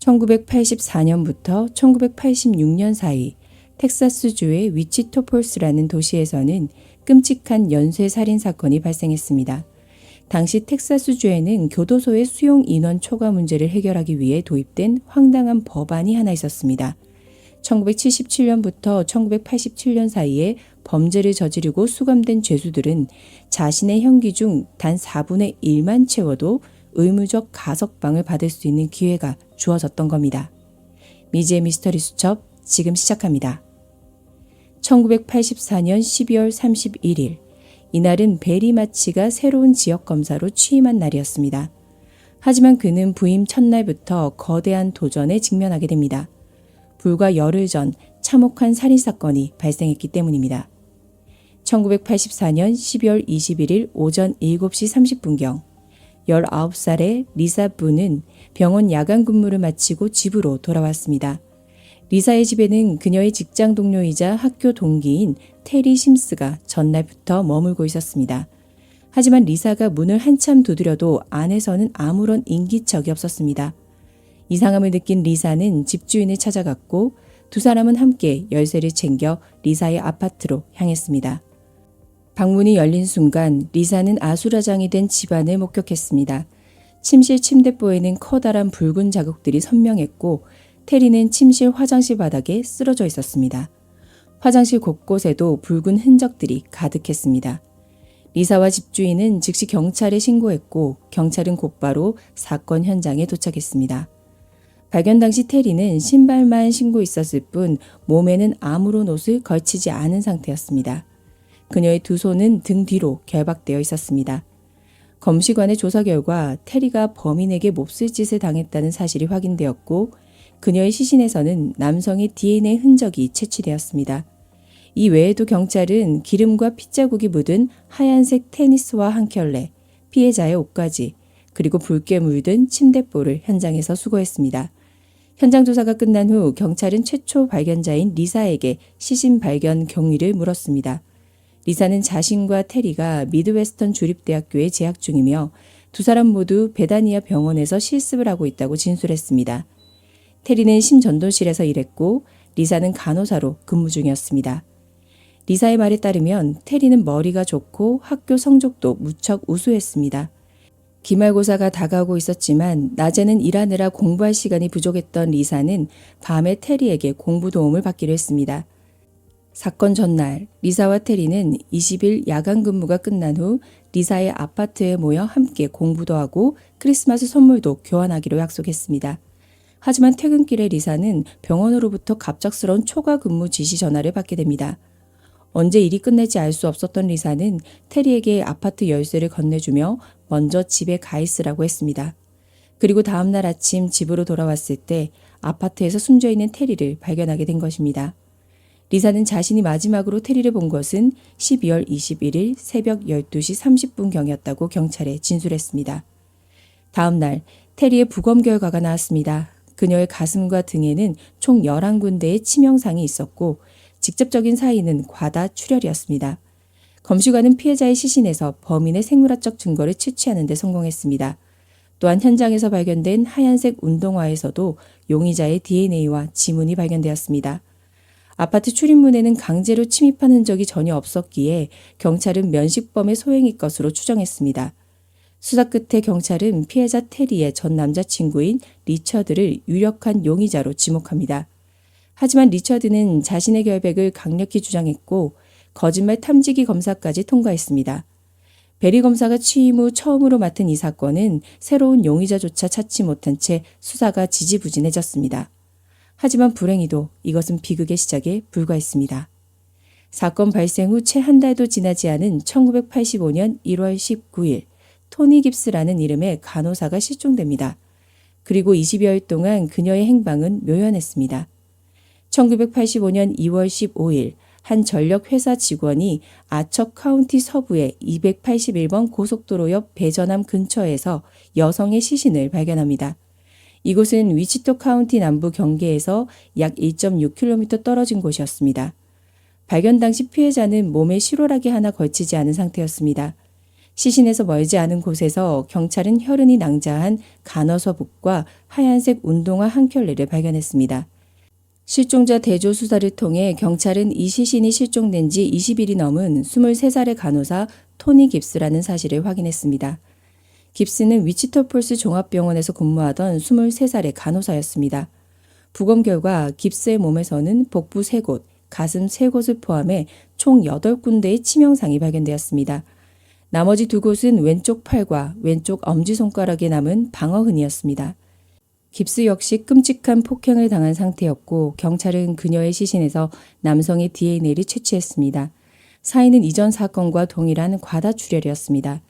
1984년부터 1986년 사이 텍사스주의 위치토 폴스라는 도시에서는 끔찍한 연쇄 살인 사건이 발생했습니다. 당시 텍사스주에는 교도소의 수용 인원 초과 문제를 해결하기 위해 도입된 황당한 법안이 하나 있었습니다. 1977년부터 1987년 사이에 범죄를 저지르고 수감된 죄수들은 자신의 형기 중 단 4분의 1만 채워도 의무적 가석방을 받을 수 있는 기회가 주어졌던 겁니다. 미지의 미스터리 수첩 지금 시작합니다. 1984년 12월 31일, 이날은 베리 마치가 새로운 지역검사로 취임한 날이었습니다. 하지만 그는 부임 첫날부터 거대한 도전에 직면하게 됩니다. 불과 열흘 전 참혹한 살인사건이 발생했기 때문입니다. 1984년 12월 21일 오전 7시 30분경, 19살의 리사 부는 병원 야간 근무를 마치고 집으로 돌아왔습니다. 리사의 집에는 그녀의 직장 동료이자 학교 동기인 테리 심스가 전날부터 머물고 있었습니다. 하지만 리사가 문을 한참 두드려도 안에서는 아무런 인기척이 없었습니다. 이상함을 느낀 리사는 집주인을 찾아갔고 두 사람은 함께 열쇠를 챙겨 리사의 아파트로 향했습니다. 방문이 열린 순간 리사는 아수라장이 된 집안을 목격했습니다. 침실 침대보에는 커다란 붉은 자국들이 선명했고 테리는 침실 화장실 바닥에 쓰러져 있었습니다. 화장실 곳곳에도 붉은 흔적들이 가득했습니다. 리사와 집주인은 즉시 경찰에 신고했고 경찰은 곧바로 사건 현장에 도착했습니다. 발견 당시 테리는 신발만 신고 있었을 뿐 몸에는 아무런 옷을 걸치지 않은 상태였습니다. 그녀의 두 손은 등 뒤로 결박되어 있었습니다. 검시관의 조사 결과 테리가 범인에게 몹쓸 짓을 당했다는 사실이 확인되었고 그녀의 시신에서는 남성의 DNA 흔적이 채취되었습니다. 이 외에도 경찰은 기름과 핏자국이 묻은 하얀색 테니스와 한 켤레, 피해자의 옷까지, 그리고 붉게 물든 침대볼을 현장에서 수거했습니다. 현장 조사가 끝난 후 경찰은 최초 발견자인 리사에게 시신 발견 경위를 물었습니다. 리사는 자신과 테리가 미드웨스턴 주립대학교에 재학 중이며 두 사람 모두 베다니아 병원에서 실습을 하고 있다고 진술했습니다. 테리는 심전도실에서 일했고 리사는 간호사로 근무 중이었습니다. 리사의 말에 따르면 테리는 머리가 좋고 학교 성적도 무척 우수했습니다. 기말고사가 다가오고 있었지만 낮에는 일하느라 공부할 시간이 부족했던 리사는 밤에 테리에게 공부 도움을 받기로 했습니다. 사건 전날 리사와 테리는 20일 야간 근무가 끝난 후 리사의 아파트에 모여 함께 공부도 하고 크리스마스 선물도 교환하기로 약속했습니다. 하지만 퇴근길에 리사는 병원으로부터 갑작스러운 초과 근무 지시 전화를 받게 됩니다. 언제 일이 끝날지 알 수 없었던 리사는 테리에게 아파트 열쇠를 건네주며 먼저 집에 가 있으라고 했습니다. 그리고 다음날 아침 집으로 돌아왔을 때 아파트에서 숨져있는 테리를 발견하게 된 것입니다. 리사는 자신이 마지막으로 테리를 본 것은 12월 21일 새벽 12시 30분경이었다고 경찰에 진술했습니다. 다음 날 테리의 부검 결과가 나왔습니다. 그녀의 가슴과 등에는 총 11군데의 치명상이 있었고 직접적인 사인은 과다 출혈이었습니다. 검시관은 피해자의 시신에서 범인의 생물학적 증거를 채취하는 데 성공했습니다. 또한 현장에서 발견된 하얀색 운동화에서도 용의자의 DNA와 지문이 발견되었습니다. 아파트 출입문에는 강제로 침입한 흔적이 전혀 없었기에 경찰은 면식범의 소행일 것으로 추정했습니다. 수사 끝에 경찰은 피해자 테리의 전 남자친구인 리처드를 유력한 용의자로 지목합니다. 하지만 리처드는 자신의 결백을 강력히 주장했고 거짓말 탐지기 검사까지 통과했습니다. 베리 검사가 취임 후 처음으로 맡은 이 사건은 새로운 용의자조차 찾지 못한 채 수사가 지지부진해졌습니다. 하지만 불행히도 이것은 비극의 시작에 불과했습니다. 사건 발생 후 채 한 달도 지나지 않은 1985년 1월 19일 토니 깁스라는 이름의 간호사가 실종됩니다. 그리고 20여일 동안 그녀의 행방은 묘연했습니다. 1985년 2월 15일 한 전력회사 직원이 아처 카운티 서부의 281번 고속도로 옆 배전함 근처에서 여성의 시신을 발견합니다. 이곳은 위치토 카운티 남부 경계에서 약 1.6km 떨어진 곳이었습니다. 발견 당시 피해자는 몸에 실오라기 하나 걸치지 않은 상태였습니다. 시신에서 멀지 않은 곳에서 경찰은 혈흔이 낭자한 간허서북과 하얀색 운동화 한 켤레를 발견했습니다. 실종자 대조 수사를 통해 경찰은 이 시신이 실종된 지 20일이 넘은 23살의 간호사 토니 깁스라는 사실을 확인했습니다. 깁스는 위치터폴스 종합병원에서 근무하던 23살의 간호사였습니다. 부검 결과 깁스의 몸에서는 복부 3곳, 가슴 3곳을 포함해 총 8군데의 치명상이 발견되었습니다. 나머지 2곳은 왼쪽 팔과 왼쪽 엄지손가락에 남은 방어흔이었습니다. 깁스 역시 끔찍한 폭행을 당한 상태였고 경찰은 그녀의 시신에서 남성의 DNA를 채취했습니다. 사인은 이전 사건과 동일한 과다출혈이었습니다.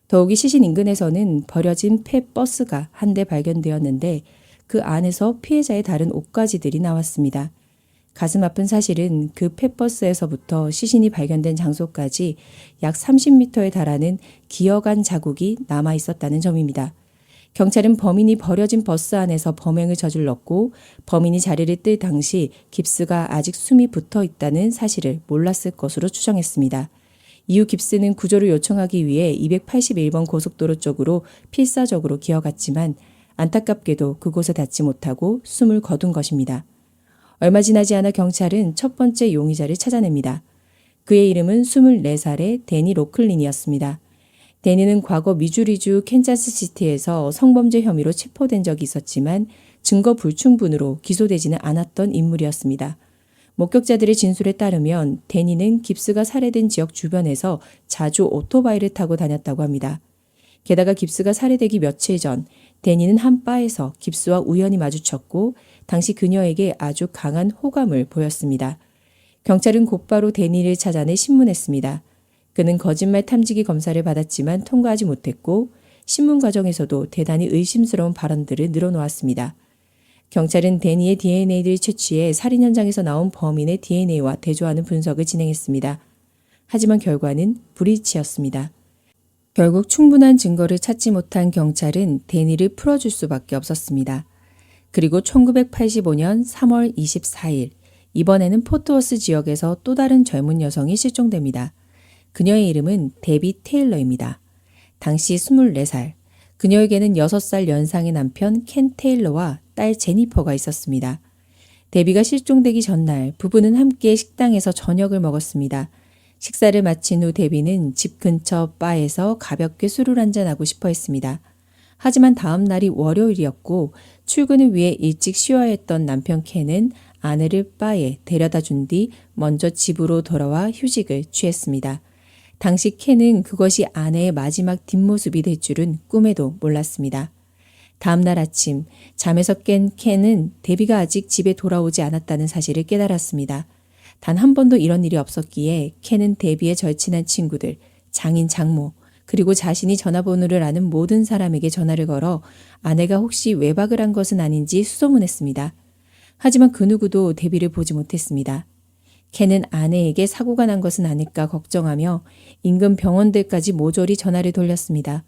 더욱이 시신 인근에서는 버려진 폐버스가 한 대 발견되었는데 그 안에서 피해자의 다른 옷가지들이 나왔습니다. 가슴 아픈 사실은 그 폐버스에서부터 시신이 발견된 장소까지 약 30m에 달하는 기어간 자국이 남아 있었다는 점입니다. 경찰은 범인이 버려진 버스 안에서 범행을 저질렀고 범인이 자리를 뜰 당시 깁스가 아직 숨이 붙어 있다는 사실을 몰랐을 것으로 추정했습니다. 이후 깁스는 구조를 요청하기 위해 281번 고속도로 쪽으로 필사적으로 기어갔지만 안타깝게도 그곳에 닿지 못하고 숨을 거둔 것입니다. 얼마 지나지 않아 경찰은 첫 번째 용의자를 찾아냅니다. 그의 이름은 24살의 데니 로클린이었습니다. 데니는 과거 미주리주 캔자스시티에서 성범죄 혐의로 체포된 적이 있었지만 증거 불충분으로 기소되지는 않았던 인물이었습니다. 목격자들의 진술에 따르면 데니는 깁스가 살해된 지역 주변에서 자주 오토바이를 타고 다녔다고 합니다. 게다가 깁스가 살해되기 며칠 전 데니는 한 바에서 깁스와 우연히 마주쳤고 당시 그녀에게 아주 강한 호감을 보였습니다. 경찰은 곧바로 데니를 찾아내 신문했습니다. 그는 거짓말 탐지기 검사를 받았지만 통과하지 못했고 신문 과정에서도 대단히 의심스러운 발언들을 늘어놓았습니다. 경찰은 데니의 DNA를 채취해 살인 현장에서 나온 범인의 DNA와 대조하는 분석을 진행했습니다. 하지만 결과는 불일치였습니다. 결국 충분한 증거를 찾지 못한 경찰은 데니를 풀어줄 수밖에 없었습니다. 그리고 1985년 3월 24일, 이번에는 포트워스 지역에서 또 다른 젊은 여성이 실종됩니다. 그녀의 이름은 데비 테일러입니다. 당시 24살, 그녀에게는 6살 연상의 남편 켄 테일러와 딸 제니퍼가 있었습니다. 데비가 실종되기 전날 부부는 함께 식당에서 저녁을 먹었습니다. 식사를 마친 후 데비는 집 근처 바에서 가볍게 술을 한잔하고 싶어 했습니다. 하지만 다음 날이 월요일이었고 출근을 위해 일찍 쉬어야 했던 남편 켄은 아내를 바에 데려다 준 뒤 먼저 집으로 돌아와 휴식을 취했습니다. 당시 켄은 그것이 아내의 마지막 뒷모습이 될 줄은 꿈에도 몰랐습니다. 다음 날 아침 잠에서 깬 켄은 데비가 아직 집에 돌아오지 않았다는 사실을 깨달았습니다. 단 한 번도 이런 일이 없었기에 켄은 데비의 절친한 친구들, 장인 장모, 그리고 자신이 전화번호를 아는 모든 사람에게 전화를 걸어 아내가 혹시 외박을 한 것은 아닌지 수소문했습니다. 하지만 그 누구도 데비를 보지 못했습니다. 켄은 아내에게 사고가 난 것은 아닐까 걱정하며 인근 병원들까지 모조리 전화를 돌렸습니다.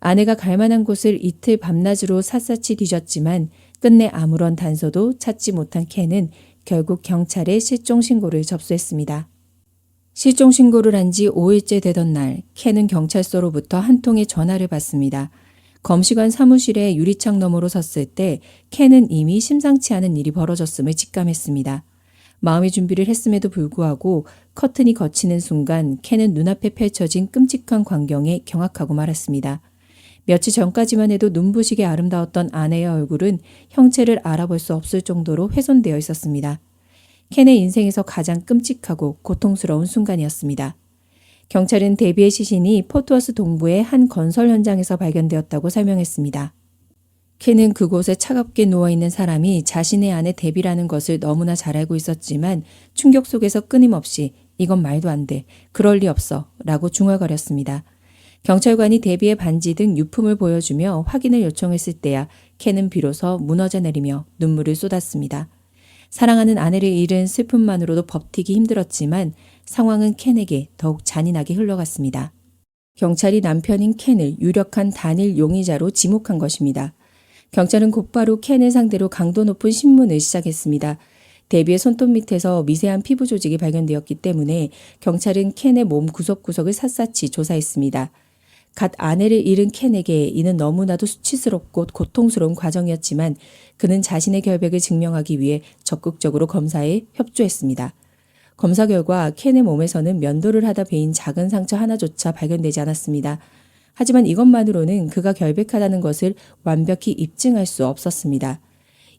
아내가 갈 만한 곳을 이틀 밤낮으로 샅샅이 뒤졌지만 끝내 아무런 단서도 찾지 못한 켄은 결국 경찰에 실종 신고를 접수했습니다. 실종 신고를 한 지 5일째 되던 날, 켄은 경찰서로부터 한 통의 전화를 받습니다. 검시관 사무실에 유리창 너머로 섰을 때 켄은 이미 심상치 않은 일이 벌어졌음을 직감했습니다. 마음의 준비를 했음에도 불구하고 커튼이 걷히는 순간 켄은 눈앞에 펼쳐진 끔찍한 광경에 경악하고 말았습니다. 며칠 전까지만 해도 눈부시게 아름다웠던 아내의 얼굴은 형체를 알아볼 수 없을 정도로 훼손되어 있었습니다. 켄의 인생에서 가장 끔찍하고 고통스러운 순간이었습니다. 경찰은 데비의 시신이 포트워스 동부의 한 건설 현장에서 발견되었다고 설명했습니다. 켄은 그곳에 차갑게 누워있는 사람이 자신의 아내 데비라는 것을 너무나 잘 알고 있었지만 충격 속에서 끊임없이 이건 말도 안 돼, 그럴 리 없어 라고 중얼거렸습니다. 경찰관이 데비의 반지 등 유품을 보여주며 확인을 요청했을 때야 켄은 비로소 무너져 내리며 눈물을 쏟았습니다. 사랑하는 아내를 잃은 슬픔만으로도 버티기 힘들었지만 상황은 켄에게 더욱 잔인하게 흘러갔습니다. 경찰이 남편인 켄을 유력한 단일 용의자로 지목한 것입니다. 경찰은 곧바로 켄을 상대로 강도 높은 신문을 시작했습니다. 데비의 손톱 밑에서 미세한 피부 조직이 발견되었기 때문에 경찰은 켄의 몸 구석구석을 샅샅이 조사했습니다. 갓 아내를 잃은 켄에게 이는 너무나도 수치스럽고 고통스러운 과정이었지만 그는 자신의 결백을 증명하기 위해 적극적으로 검사에 협조했습니다. 검사 결과 켄의 몸에서는 면도를 하다 베인 작은 상처 하나조차 발견되지 않았습니다. 하지만 이것만으로는 그가 결백하다는 것을 완벽히 입증할 수 없었습니다.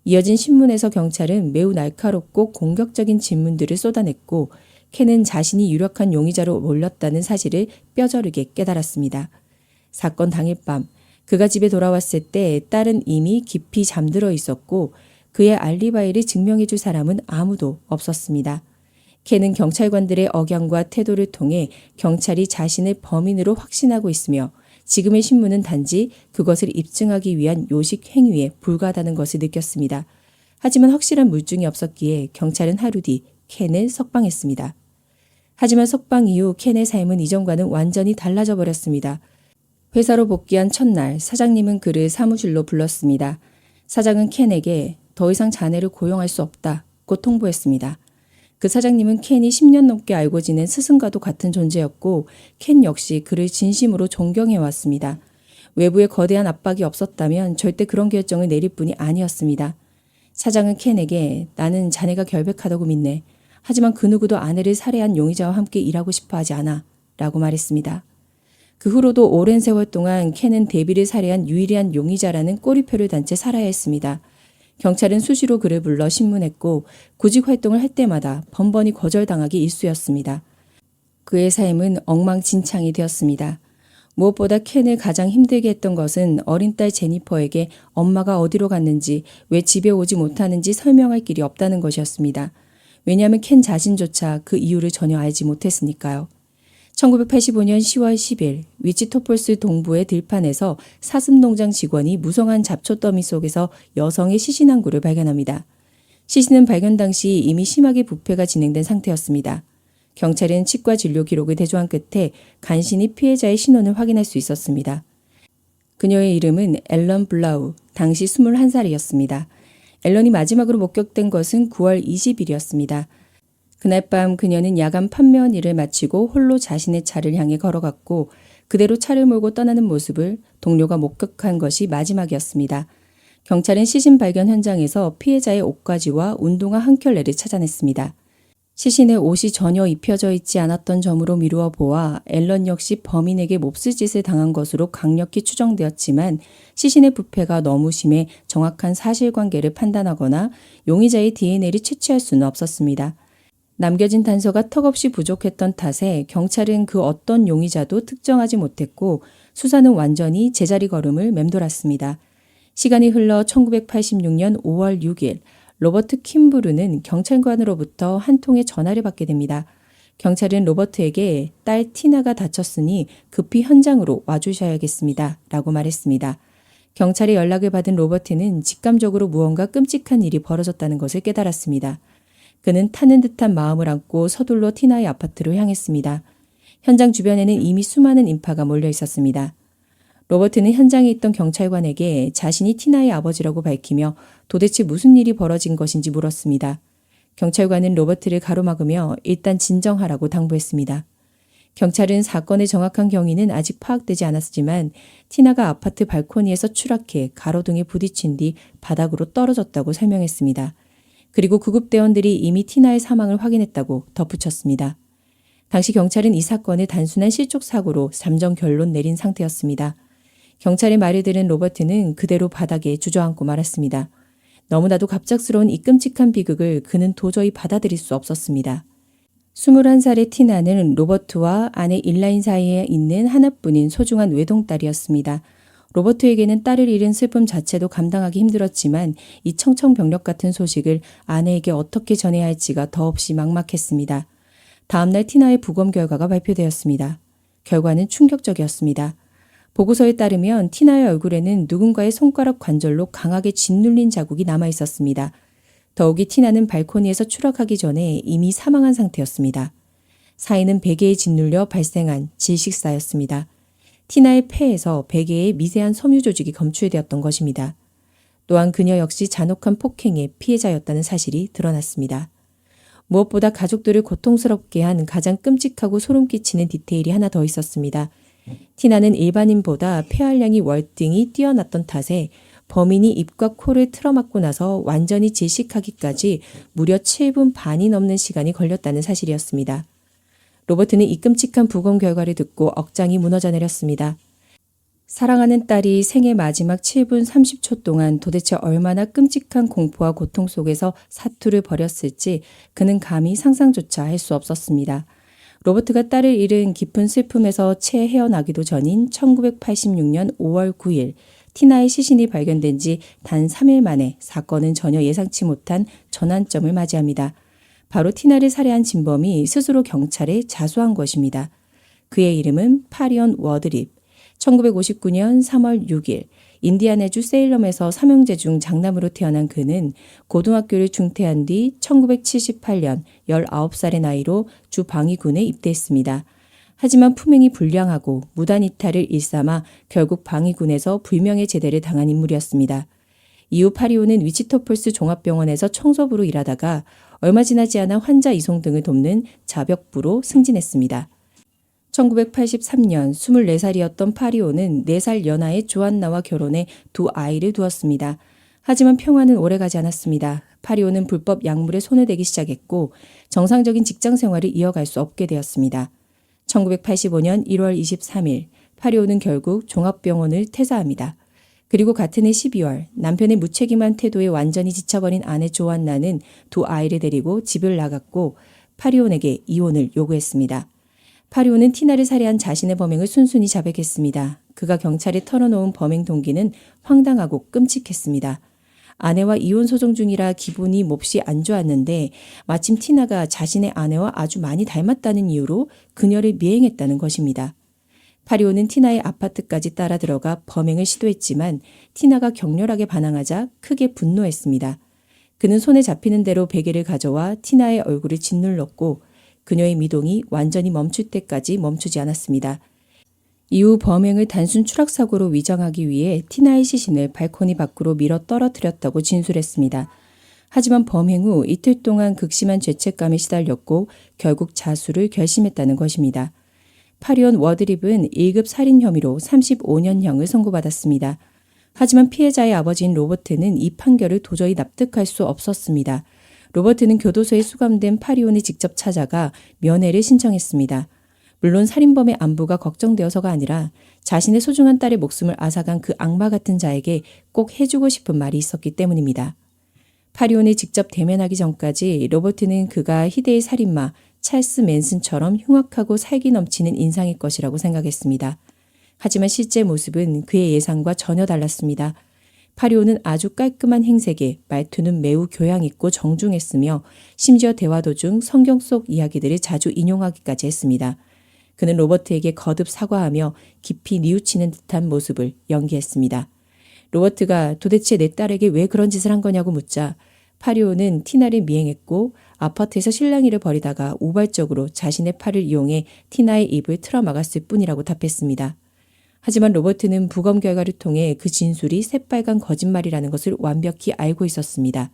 이어진 신문에서 경찰은 매우 날카롭고 공격적인 질문들을 쏟아냈고 켄은 자신이 유력한 용의자로 몰렸다는 사실을 뼈저리게 깨달았습니다. 사건 당일 밤 그가 집에 돌아왔을 때 딸은 이미 깊이 잠들어 있었고 그의 알리바이를 증명해 줄 사람은 아무도 없었습니다. 켄은 경찰관들의 억양과 태도를 통해 경찰이 자신을 범인으로 확신하고 있으며 지금의 신문은 단지 그것을 입증하기 위한 요식 행위에 불과하다는 것을 느꼈습니다. 하지만 확실한 물증이 없었기에 경찰은 하루 뒤 켄을 석방했습니다. 하지만 석방 이후 켄의 삶은 이전과는 완전히 달라져 버렸습니다. 회사로 복귀한 첫날 사장님은 그를 사무실로 불렀습니다. 사장은 켄에게 더 이상 자네를 고용할 수 없다고 통보했습니다. 그 사장님은 켄이 10년 넘게 알고 지낸 스승과도 같은 존재였고 켄 역시 그를 진심으로 존경해왔습니다. 외부에 거대한 압박이 없었다면 절대 그런 결정을 내릴 뿐이 아니었습니다. 사장은 켄에게 나는 자네가 결백하다고 믿네. 하지만 그 누구도 아내를 살해한 용의자와 함께 일하고 싶어 하지 않아 라고 말했습니다. 그 후로도 오랜 세월 동안 켄은 데비를 살해한 유일한 용의자라는 꼬리표를 단 채 살아야 했습니다. 경찰은 수시로 그를 불러 신문했고 구직 활동을 할 때마다 번번이 거절당하기 일쑤였습니다. 그의 삶은 엉망진창이 되었습니다. 무엇보다 켄을 가장 힘들게 했던 것은 어린 딸 제니퍼에게 엄마가 어디로 갔는지 왜 집에 오지 못하는지 설명할 길이 없다는 것이었습니다. 왜냐하면 켄 자신조차 그 이유를 전혀 알지 못했으니까요. 1985년 10월 10일 위치토폴스 동부의 들판에서 사슴농장 직원이 무성한 잡초 더미 속에서 여성의 시신 한 구를 발견합니다. 시신은 발견 당시 이미 심하게 부패가 진행된 상태였습니다. 경찰은 치과 진료 기록을 대조한 끝에 간신히 피해자의 신원을 확인할 수 있었습니다. 그녀의 이름은 앨런 블라우, 당시 21살이었습니다. 앨런이 마지막으로 목격된 것은 9월 20일이었습니다. 그날 밤 그녀는 야간 판매원 일을 마치고 홀로 자신의 차를 향해 걸어갔고 그대로 차를 몰고 떠나는 모습을 동료가 목격한 것이 마지막이었습니다. 경찰은 시신 발견 현장에서 피해자의 옷가지와 운동화 한 켤레를 찾아냈습니다. 시신의 옷이 전혀 입혀져 있지 않았던 점으로 미루어 보아 앨런 역시 범인에게 몹쓸 짓을 당한 것으로 강력히 추정되었지만 시신의 부패가 너무 심해 정확한 사실관계를 판단하거나 용의자의 DNA를 채취할 수는 없었습니다. 남겨진 단서가 턱없이 부족했던 탓에 경찰은 그 어떤 용의자도 특정하지 못했고 수사는 완전히 제자리 걸음을 맴돌았습니다. 시간이 흘러 1986년 5월 6일 로버트 킴브루는 경찰관으로부터 한 통의 전화를 받게 됩니다. 경찰은 로버트에게 딸 티나가 다쳤으니 급히 현장으로 와주셔야겠습니다. 라고 말했습니다. 경찰의 연락을 받은 로버트는 직감적으로 무언가 끔찍한 일이 벌어졌다는 것을 깨달았습니다. 그는 타는 듯한 마음을 안고 서둘러 티나의 아파트로 향했습니다. 현장 주변에는 이미 수많은 인파가 몰려 있었습니다. 로버트는 현장에 있던 경찰관에게 자신이 티나의 아버지라고 밝히며 도대체 무슨 일이 벌어진 것인지 물었습니다. 경찰관은 로버트를 가로막으며 일단 진정하라고 당부했습니다. 경찰은 사건의 정확한 경위는 아직 파악되지 않았지만 티나가 아파트 발코니에서 추락해 가로등에 부딪힌 뒤 바닥으로 떨어졌다고 설명했습니다. 그리고 구급대원들이 이미 티나의 사망을 확인했다고 덧붙였습니다. 당시 경찰은 이 사건을 단순한 실족사고로 잠정 결론 내린 상태였습니다. 경찰의 말을 들은 로버트는 그대로 바닥에 주저앉고 말았습니다. 너무나도 갑작스러운 이 끔찍한 비극을 그는 도저히 받아들일 수 없었습니다. 21살의 티나는 로버트와 아내 일라인 사이에 있는 하나뿐인 소중한 외동딸이었습니다. 로버트에게는 딸을 잃은 슬픔 자체도 감당하기 힘들었지만 이 청천벽력 같은 소식을 아내에게 어떻게 전해야 할지가 더없이 막막했습니다. 다음날 티나의 부검 결과가 발표되었습니다. 결과는 충격적이었습니다. 보고서에 따르면 티나의 얼굴에는 누군가의 손가락 관절로 강하게 짓눌린 자국이 남아 있었습니다. 더욱이 티나는 발코니에서 추락하기 전에 이미 사망한 상태였습니다. 사인은 베개에 짓눌려 발생한 질식사였습니다. 티나의 폐에서 베개에 미세한 섬유 조직이 검출되었던 것입니다. 또한 그녀 역시 잔혹한 폭행의 피해자였다는 사실이 드러났습니다. 무엇보다 가족들을 고통스럽게 한 가장 끔찍하고 소름 끼치는 디테일이 하나 더 있었습니다. 티나는 일반인보다 폐활량이 월등히 뛰어났던 탓에 범인이 입과 코를 틀어막고 나서 완전히 질식하기까지 무려 7분 반이 넘는 시간이 걸렸다는 사실이었습니다. 로버트는 이 끔찍한 부검 결과를 듣고 억장이 무너져 내렸습니다. 사랑하는 딸이 생애 마지막 7분 30초 동안 도대체 얼마나 끔찍한 공포와 고통 속에서 사투를 벌였을지 그는 감히 상상조차 할 수 없었습니다. 로버트가 딸을 잃은 깊은 슬픔에서 채 헤어나기도 전인 1986년 5월 9일 티나의 시신이 발견된 지 단 3일 만에 사건은 전혀 예상치 못한 전환점을 맞이합니다. 바로 티나를 살해한 진범이 스스로 경찰에 자수한 것입니다. 그의 이름은 파리언 워드립. 1959년 3월 6일 인디아나주 세일럼에서 삼형제 중 장남으로 태어난 그는 고등학교를 중퇴한 뒤 1978년 19살의 나이로 주 방위군에 입대했습니다. 하지만 품행이 불량하고 무단 이탈을 일삼아 결국 방위군에서 불명예 제대를 당한 인물이었습니다. 이후 파리오는 위치터폴스 종합병원에서 청소부로 일하다가 얼마 지나지 않아 환자 이송 등을 돕는 자벽부로 승진했습니다. 1983년 24살이었던 파리오는 4살 연하의 조안나와 결혼해 2 아이를 두었습니다. 하지만 평화는 오래가지 않았습니다. 파리오는 불법 약물에 손을 대기 시작했고 정상적인 직장 생활을 이어갈 수 없게 되었습니다. 1985년 1월 23일 파리오는 결국 종합병원을 퇴사합니다. 그리고 같은 해 12월 남편의 무책임한 태도에 완전히 지쳐버린 아내 조안나는 2 아이를 데리고 집을 나갔고 파리온에게 이혼을 요구했습니다. 파리오는 티나를 살해한 자신의 범행을 순순히 자백했습니다. 그가 경찰에 털어놓은 범행 동기는 황당하고 끔찍했습니다. 아내와 이혼 소송 중이라 기분이 몹시 안 좋았는데 마침 티나가 자신의 아내와 아주 많이 닮았다는 이유로 그녀를 미행했다는 것입니다. 파리오는 티나의 아파트까지 따라 들어가 범행을 시도했지만 티나가 격렬하게 반항하자 크게 분노했습니다. 그는 손에 잡히는 대로 베개를 가져와 티나의 얼굴을 짓눌렀고 그녀의 미동이 완전히 멈출 때까지 멈추지 않았습니다. 이후 범행을 단순 추락사고로 위장하기 위해 티나의 시신을 발코니 밖으로 밀어 떨어뜨렸다고 진술했습니다. 하지만 범행 후 이틀 동안 극심한 죄책감에 시달렸고 결국 자수를 결심했다는 것입니다. 파리온 워드립은 1급 살인 혐의로 35년형을 선고받았습니다. 하지만 피해자의 아버지인 로버트는 이 판결을 도저히 납득할 수 없었습니다. 로버트는 교도소에 수감된 파리온을 직접 찾아가 면회를 신청했습니다. 물론 살인범의 안부가 걱정되어서가 아니라 자신의 소중한 딸의 목숨을 앗아간 그 악마 같은 자에게 꼭 해주고 싶은 말이 있었기 때문입니다. 파리온을 직접 대면하기 전까지 로버트는 그가 희대의 살인마 찰스 맨슨처럼 흉악하고 살기 넘치는 인상일 것이라고 생각했습니다. 하지만 실제 모습은 그의 예상과 전혀 달랐습니다. 파리오는 아주 깔끔한 행색에 말투는 매우 교양있고 정중했으며 심지어 대화 도중 성경 속 이야기들을 자주 인용하기까지 했습니다. 그는 로버트에게 거듭 사과하며 깊이 뉘우치는 듯한 모습을 연기했습니다. 로버트가 도대체 내 딸에게 왜 그런 짓을 한 거냐고 묻자 파리오는 티나를 미행했고 아파트에서 실랑이를 벌이다가 우발적으로 자신의 팔을 이용해 티나의 입을 틀어막았을 뿐이라고 답했습니다. 하지만 로버트는 부검 결과를 통해 그 진술이 새빨간 거짓말이라는 것을 완벽히 알고 있었습니다.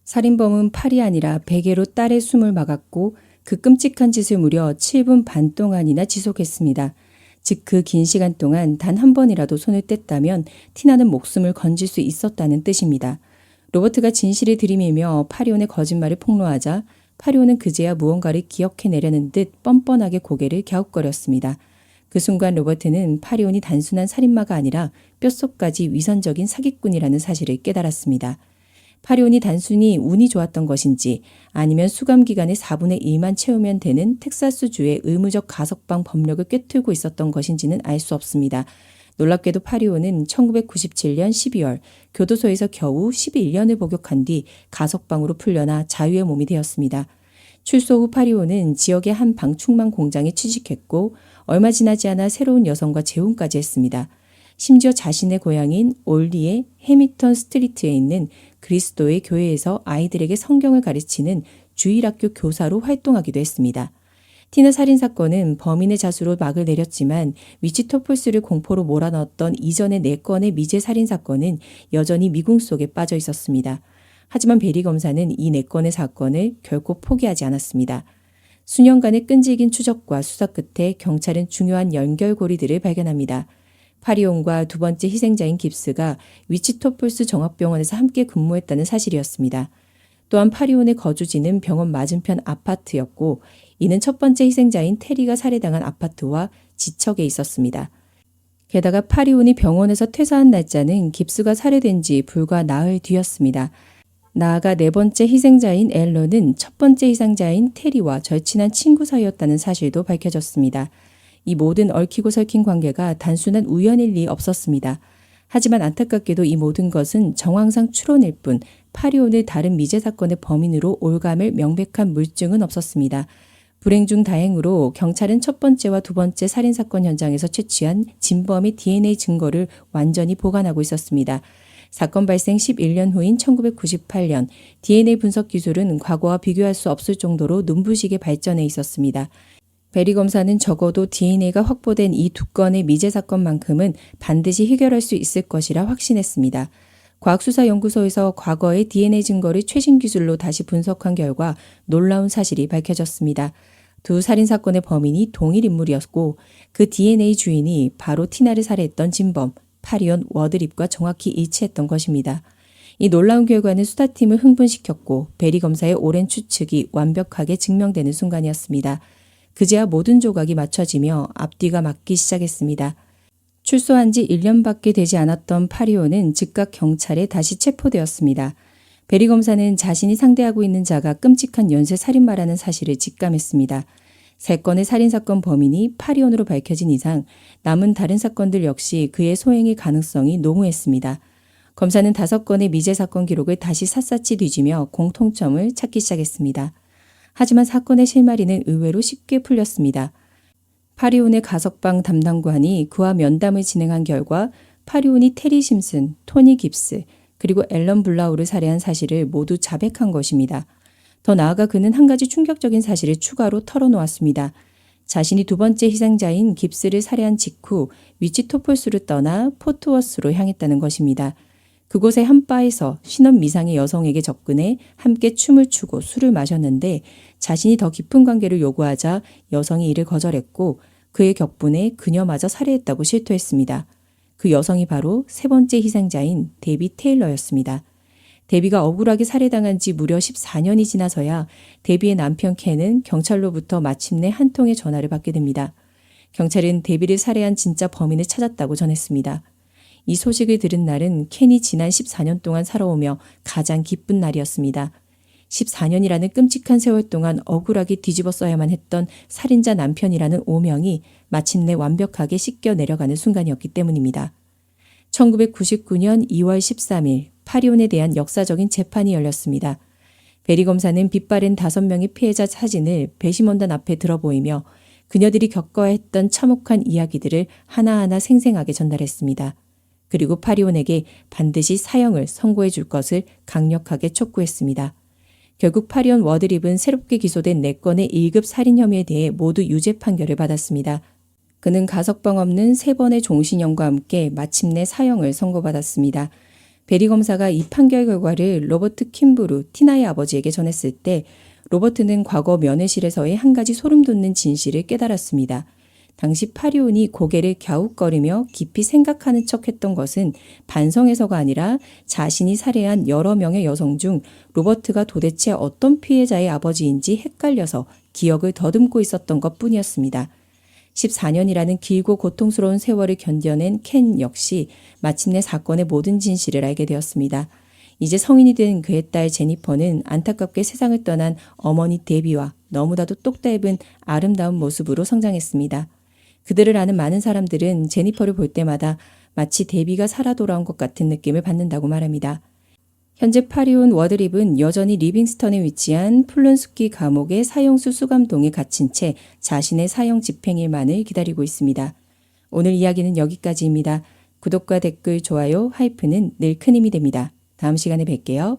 살인범은 팔이 아니라 베개로 딸의 숨을 막았고 그 끔찍한 짓을 무려 7분 반 동안이나 지속했습니다. 즉 그 긴 시간 동안 단 한 번이라도 손을 뗐다면 티나는 목숨을 건질 수 있었다는 뜻입니다. 로버트가 진실을 들이밀며 파리온의 거짓말을 폭로하자 파리온은 그제야 무언가를 기억해내려는 듯 뻔뻔하게 고개를 갸웃거렸습니다. 그 순간 로버트는 파리온이 단순한 살인마가 아니라 뼛속까지 위선적인 사기꾼이라는 사실을 깨달았습니다. 파리온이 단순히 운이 좋았던 것인지 아니면 수감기간의 4분의 1만 채우면 되는 텍사스주의 의무적 가석방 법력을 꿰뚫고 있었던 것인지는 알 수 없습니다. 놀랍게도 파리오는 1997년 12월 교도소에서 겨우 11년을 복역한 뒤 가석방으로 풀려나 자유의 몸이 되었습니다. 출소 후 파리오는 지역의 한 방충망 공장에 취직했고 얼마 지나지 않아 새로운 여성과 재혼까지 했습니다. 심지어 자신의 고향인 올리의 해미턴 스트리트에 있는 그리스도의 교회에서 아이들에게 성경을 가르치는 주일학교 교사로 활동하기도 했습니다. 티나 살인사건은 범인의 자수로 막을 내렸지만 위치터폴스를 공포로 몰아넣었던 이전의 4건의 미제 살인사건은 여전히 미궁 속에 빠져 있었습니다. 하지만 베리 검사는 이 4건의 사건을 결코 포기하지 않았습니다. 수년간의 끈질긴 추적과 수사 끝에 경찰은 중요한 연결고리들을 발견합니다. 파리온과 두 번째 희생자인 깁스가 위치토폴스 종합병원에서 함께 근무했다는 사실이었습니다. 또한 파리온의 거주지는 병원 맞은편 아파트였고 이는 첫 번째 희생자인 테리가 살해당한 아파트와 지척에 있었습니다. 게다가 파리온이 병원에서 퇴사한 날짜는 깁스가 살해된 지 불과 나흘 뒤였습니다. 나아가 네 번째 희생자인 앨런은 첫 번째 희생자인 테리와 절친한 친구 사이였다는 사실도 밝혀졌습니다. 이 모든 얽히고 설킨 관계가 단순한 우연일 리 없었습니다. 하지만 안타깝게도 이 모든 것은 정황상 추론일 뿐 파리온을 다른 미제 사건의 범인으로 올감을 명백한 물증은 없었습니다. 불행 중 다행으로 경찰은 첫 번째와 두 번째 살인사건 현장에서 채취한 진범의 DNA 증거를 완전히 보관하고 있었습니다. 사건 발생 11년 후인 1998년 DNA 분석 기술은 과거와 비교할 수 없을 정도로 눈부시게 발전해 있었습니다. 베리 검사는 적어도 DNA가 확보된 이 두 건의 미제 사건만큼은 반드시 해결할 수 있을 것이라 확신했습니다. 과학수사연구소에서 과거의 DNA 증거를 최신 기술로 다시 분석한 결과 놀라운 사실이 밝혀졌습니다. 두 살인사건의 범인이 동일 인물이었고 그 DNA 주인이 바로 티나를 살해했던 진범, 파리온 워드립과 정확히 일치했던 것입니다. 이 놀라운 결과는 수사팀을 흥분시켰고 베리 검사의 오랜 추측이 완벽하게 증명되는 순간이었습니다. 그제야 모든 조각이 맞춰지며 앞뒤가 맞기 시작했습니다. 출소한 지 1년밖에 되지 않았던 파리온은 즉각 경찰에 다시 체포되었습니다. 베리 검사는 자신이 상대하고 있는 자가 끔찍한 연쇄 살인마라는 사실을 직감했습니다. 세 건의 살인사건 범인이 파리온으로 밝혀진 이상 남은 다른 사건들 역시 그의 소행의 가능성이 농후했습니다. 검사는 5건의 미제 사건 기록을 다시 샅샅이 뒤지며 공통점을 찾기 시작했습니다. 하지만 사건의 실마리는 의외로 쉽게 풀렸습니다. 파리온의 가석방 담당관이 그와 면담을 진행한 결과 파리온이 테리 심슨, 토니 깁스, 그리고 앨런 블라우를 살해한 사실을 모두 자백한 것입니다. 더 나아가 그는 한 가지 충격적인 사실을 추가로 털어놓았습니다. 자신이 두 번째 희생자인 깁스를 살해한 직후 위치토폴스를 떠나 포트워스로 향했다는 것입니다. 그곳의 한 바에서 신혼 미상의 여성에게 접근해 함께 춤을 추고 술을 마셨는데 자신이 더 깊은 관계를 요구하자 여성이 이를 거절했고 그의 격분에 그녀마저 살해했다고 실토했습니다. 그 여성이 바로 세 번째 희생자인 데비 테일러였습니다. 데비가 억울하게 살해당한 지 무려 14년이 지나서야 데비의 남편 켄은 경찰로부터 마침내 한 통의 전화를 받게 됩니다. 경찰은 데비를 살해한 진짜 범인을 찾았다고 전했습니다. 이 소식을 들은 날은 켄이 지난 14년 동안 살아오며 가장 기쁜 날이었습니다. 14년이라는 끔찍한 세월 동안 억울하게 뒤집어 써야만 했던 살인자 남편이라는 오명이 마침내 완벽하게 씻겨 내려가는 순간이었기 때문입니다. 1999년 2월 13일 파리온에 대한 역사적인 재판이 열렸습니다. 베리 검사는 빛바랜 5명의 피해자 사진을 배심원단 앞에 들어보이며 그녀들이 겪어야 했던 참혹한 이야기들을 하나하나 생생하게 전달했습니다. 그리고 파리온에게 반드시 사형을 선고해 줄 것을 강력하게 촉구했습니다. 결국 파리온 워드립은 새롭게 기소된 4건의 1급 살인 혐의에 대해 모두 유죄 판결을 받았습니다. 그는 가석방 없는 3번의 종신형과 함께 마침내 사형을 선고받았습니다. 베리 검사가 이 판결 결과를 로버트 킴브루, 티나의 아버지에게 전했을 때 로버트는 과거 면회실에서의 한 가지 소름 돋는 진실을 깨달았습니다. 당시 파리온이 고개를 갸웃거리며 깊이 생각하는 척했던 것은 반성해서가 아니라 자신이 살해한 여러 명의 여성 중 로버트가 도대체 어떤 피해자의 아버지인지 헷갈려서 기억을 더듬고 있었던 것뿐이었습니다. 14년이라는 길고 고통스러운 세월을 견뎌낸 켄 역시 마침내 사건의 모든 진실을 알게 되었습니다. 이제 성인이 된 그의 딸 제니퍼는 안타깝게 세상을 떠난 어머니 데비와 너무나도 똑 닮은 아름다운 모습으로 성장했습니다. 그들을 아는 많은 사람들은 제니퍼를 볼 때마다 마치 데비가 살아 돌아온 것 같은 느낌을 받는다고 말합니다. 현재 파리온 워드립은 여전히 리빙스턴에 위치한 플룬스키 감옥의 사형수 수감동에 갇힌 채 자신의 사형 집행일만을 기다리고 있습니다. 오늘 이야기는 여기까지입니다. 구독과 댓글, 좋아요, 하이프는 늘 큰 힘이 됩니다. 다음 시간에 뵐게요.